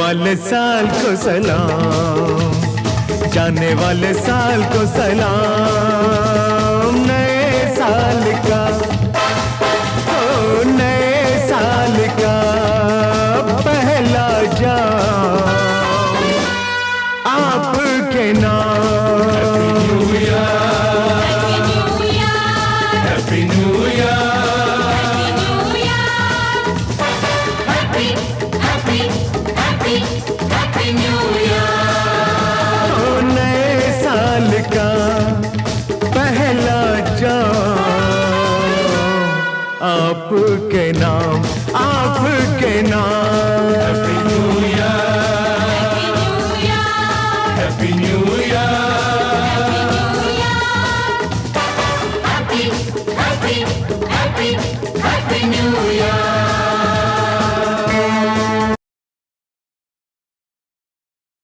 वाले साल को सलाम, जाने वाले साल को सलाम। नए साल का, ओ नए साल का पहला जाम आपके नाम। Happy new year, Happy New Year!